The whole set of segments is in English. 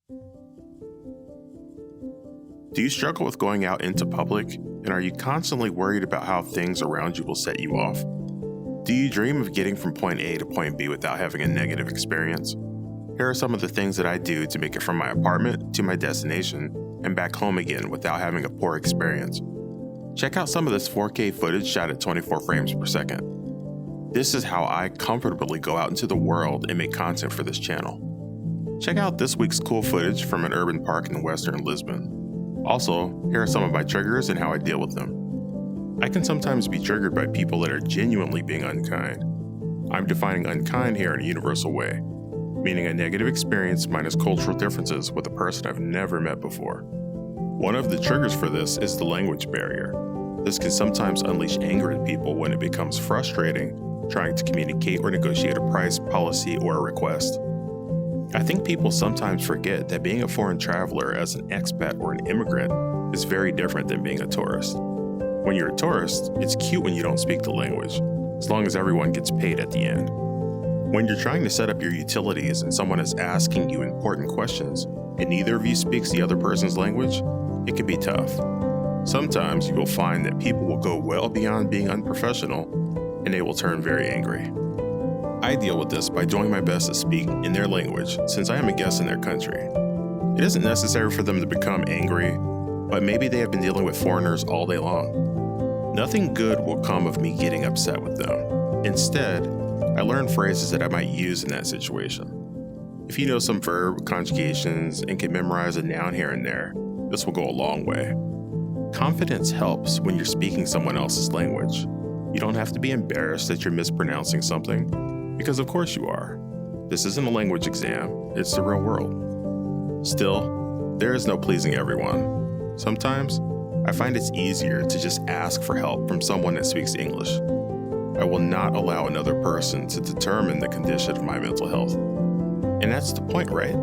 Do you struggle with going out into public, and are you constantly worried about how things around you will set you off? Do you dream of getting from point A to point B without having a negative experience? Here are some of the things that I do to make it from my apartment to my destination and back home again without having a poor experience. Check out some of this 4K footage shot at 24 frames per second. This is how I comfortably go out into the world and make content for this channel. Check out this week's cool footage from an urban park in western Lisbon. Also, here are some of my triggers and how I deal with them. I can sometimes be triggered by people that are genuinely being unkind. I'm defining unkind here in a universal way, meaning a negative experience minus cultural differences with a person I've never met before. One of the triggers for this is the language barrier. This can sometimes unleash anger in people when it becomes frustrating trying to communicate or negotiate a price, policy, or a request. I think people sometimes forget that being a foreign traveler as an expat or an immigrant is very different than being a tourist. When you're a tourist, it's cute when you don't speak the language, as long as everyone gets paid at the end. When you're trying to set up your utilities and someone is asking you important questions and neither of you speaks the other person's language, it can be tough. Sometimes you will find that people will go well beyond being unprofessional and they will turn very angry. I deal with this by doing my best to speak in their language since I am a guest in their country. It isn't necessary for them to become angry, but maybe they have been dealing with foreigners all day long. Nothing good will come of me getting upset with them. Instead, I learn phrases that I might use in that situation. If you know some verb conjugations and can memorize a noun here and there, this will go a long way. Confidence helps when you're speaking someone else's language. You don't have to be embarrassed that you're mispronouncing something, because of course you are. This isn't a language exam, it's the real world. Still, there is no pleasing everyone. Sometimes, I find it's easier to just ask for help from someone that speaks English. I will not allow another person to determine the condition of my mental health. And that's the point, right?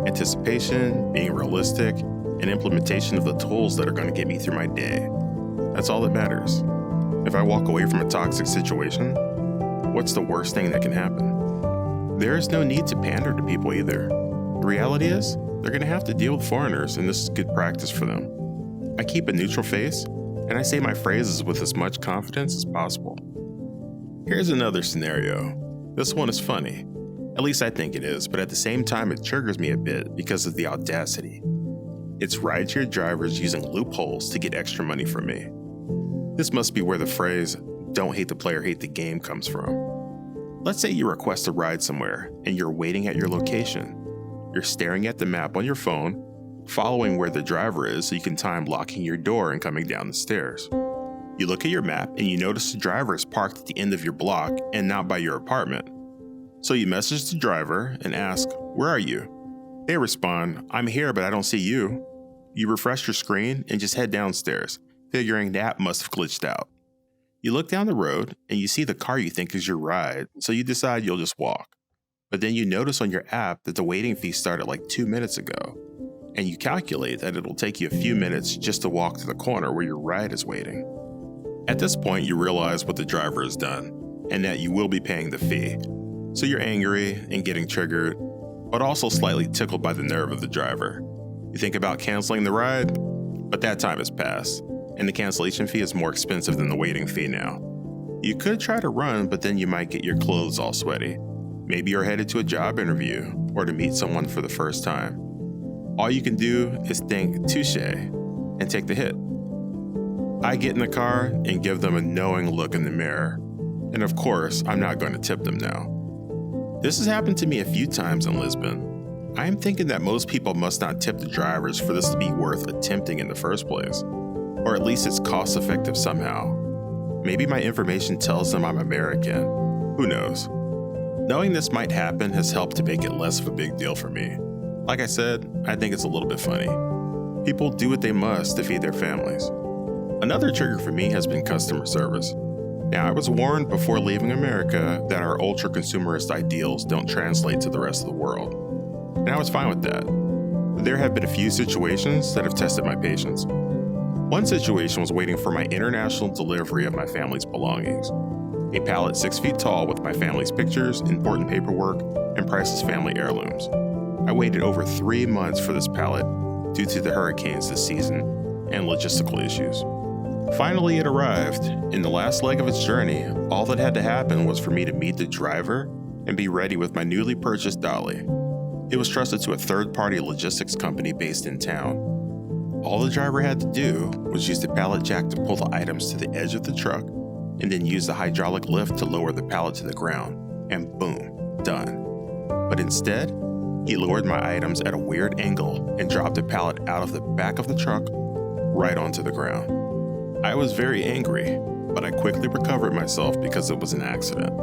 Anticipation, being realistic, and implementation of the tools that are going to get me through my day. That's all that matters. If I walk away from a toxic situation, what's the worst thing that can happen? There is no need to pander to people either. The reality is, they're going to have to deal with foreigners, and this is good practice for them. I keep a neutral face, and I say my phrases with as much confidence as possible. Here's another scenario. This one is funny. At least I think it is, but at the same time it triggers me a bit because of the audacity. It's rideshare drivers using loopholes to get extra money from me. This must be where the phrase, "don't hate the player, hate the game" comes from. Let's say you request a ride somewhere and you're waiting at your location. You're staring at the map on your phone, following where the driver is so you can time locking your door and coming down the stairs. You look at your map and you notice the driver is parked at the end of your block and not by your apartment. So you message the driver and ask, "Where are you?" They respond, "I'm here, but I don't see you." You refresh your screen and just head downstairs, figuring that must have glitched out. You look down the road and you see the car you think is your ride, so you decide you'll just walk. But then you notice on your app that the waiting fee started like 2 minutes ago, and you calculate that it'll take you a few minutes just to walk to the corner where your ride is waiting. At this point, you realize what the driver has done, and that you will be paying the fee. So you're angry and getting triggered, but also slightly tickled by the nerve of the driver. You think about canceling the ride, but that time has passed, and the cancellation fee is more expensive than the waiting fee now. You could try to run, but then you might get your clothes all sweaty. Maybe you're headed to a job interview or to meet someone for the first time. All you can do is think touche and take the hit. I get in the car and give them a knowing look in the mirror. And of course, I'm not going to tip them now. This has happened to me a few times in Lisbon. I am thinking that most people must not tip the drivers for this to be worth attempting in the first place. Or at least it's cost effective somehow. Maybe my information tells them I'm American. Who knows? Knowing this might happen has helped to make it less of a big deal for me. Like I said, I think it's a little bit funny. People do what they must to feed their families. Another trigger for me has been customer service. Now, I was warned before leaving America that our ultra-consumerist ideals don't translate to the rest of the world. And I was fine with that. But there have been a few situations that have tested my patience. One situation was waiting for my international delivery of my family's belongings. A pallet 6 feet tall with my family's pictures, important paperwork, and priceless family heirlooms. I waited over 3 months for this pallet due to the hurricanes this season and logistical issues. Finally, it arrived. In the last leg of its journey, all that had to happen was for me to meet the driver and be ready with my newly purchased dolly. It was trusted to a third-party logistics company based in town. All the driver had to do was use the pallet jack to pull the items to the edge of the truck and then use the hydraulic lift to lower the pallet to the ground, and boom, done. But instead, he lowered my items at a weird angle and dropped the pallet out of the back of the truck right onto the ground. I was very angry, but I quickly recovered myself because it was an accident.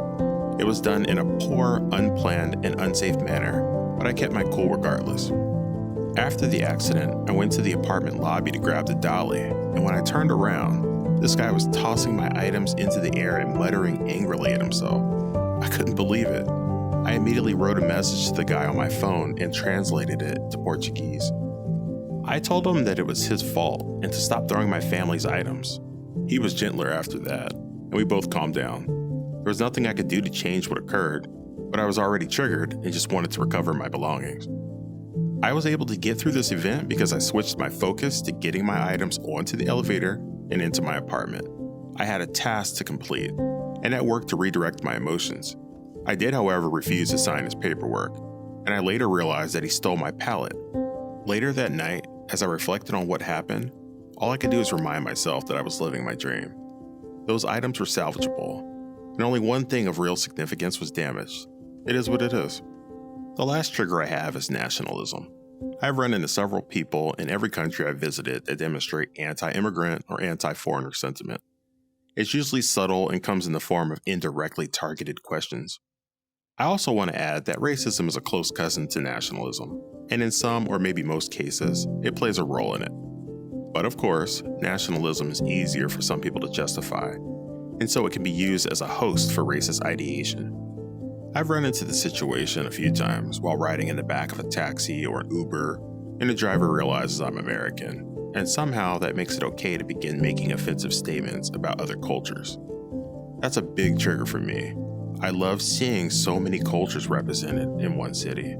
It was done in a poor, unplanned, and unsafe manner, but I kept my cool regardless. After the accident, I went to the apartment lobby to grab the dolly, and when I turned around, this guy was tossing my items into the air and muttering angrily at himself. I couldn't believe it. I immediately wrote a message to the guy on my phone and translated it to Portuguese. I told him that it was his fault and to stop throwing my family's items. He was gentler after that, and we both calmed down. There was nothing I could do to change what occurred, but I was already triggered and just wanted to recover my belongings. I was able to get through this event because I switched my focus to getting my items onto the elevator and into my apartment. I had a task to complete, and that worked to redirect my emotions. I did, however, refuse to sign his paperwork, and I later realized that he stole my pallet. Later that night, as I reflected on what happened, all I could do was remind myself that I was living my dream. Those items were salvageable, and only one thing of real significance was damaged. It is what it is. The last trigger I have is nationalism. I've run into several people in every country I've visited that demonstrate anti-immigrant or anti-foreigner sentiment. It's usually subtle and comes in the form of indirectly targeted questions. I also want to add that racism is a close cousin to nationalism, and in some or maybe most cases, it plays a role in it. But of course, nationalism is easier for some people to justify, and so it can be used as a host for racist ideation. I've run into this situation a few times while riding in the back of a taxi or an Uber, and the driver realizes I'm American, and somehow that makes it okay to begin making offensive statements about other cultures. That's a big trigger for me. I love seeing so many cultures represented in one city.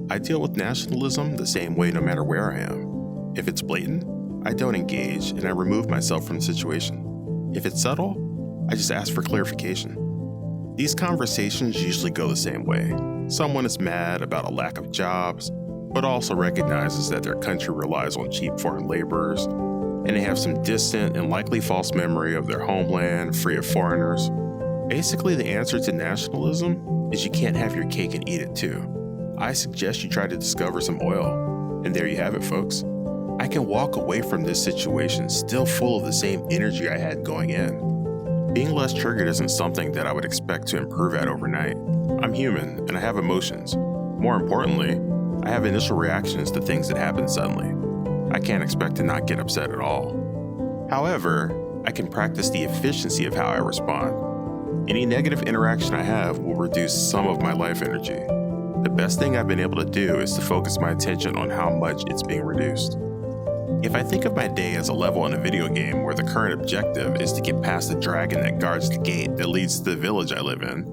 I deal with nationalism the same way no matter where I am. If it's blatant, I don't engage and I remove myself from the situation. If it's subtle, I just ask for clarification. These conversations usually go the same way. Someone is mad about a lack of jobs, but also recognizes that their country relies on cheap foreign laborers, and they have some distant and likely false memory of their homeland free of foreigners. Basically, the answer to nationalism is you can't have your cake and eat it too. I suggest you try to discover some oil. And there you have it, folks. I can walk away from this situation still full of the same energy I had going in. Being less triggered isn't something that I would expect to improve at overnight. I'm human and I have emotions. More importantly, I have initial reactions to things that happen suddenly. I can't expect to not get upset at all. However, I can practice the efficiency of how I respond. Any negative interaction I have will reduce some of my life energy. The best thing I've been able to do is to focus my attention on how much it's being reduced. If I think of my day as a level in a video game where the current objective is to get past the dragon that guards the gate that leads to the village I live in,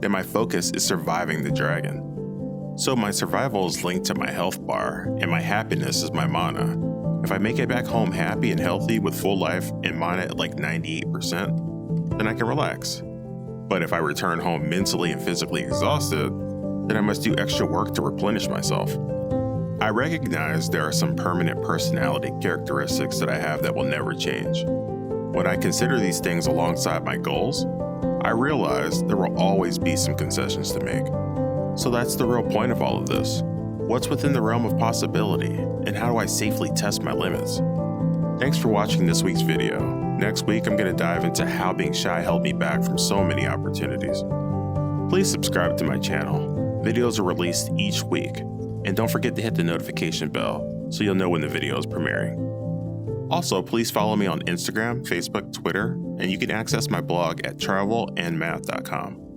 then my focus is surviving the dragon. So my survival is linked to my health bar, and my happiness is my mana. If I make it back home happy and healthy with full life and mana at like 98%, then I can relax. But if I return home mentally and physically exhausted, then I must do extra work to replenish myself. I recognize there are some permanent personality characteristics that I have that will never change. When I consider these things alongside my goals, I realize there will always be some concessions to make. So that's the real point of all of this. What's within the realm of possibility, and how do I safely test my limits? Thanks for watching this week's video. Next week, I'm going to dive into how being shy held me back from so many opportunities. Please subscribe to my channel. Videos are released each week. And don't forget to hit the notification bell so you'll know when the video is premiering. Also, please follow me on Instagram, Facebook, Twitter, and you can access my blog at travelandmath.com.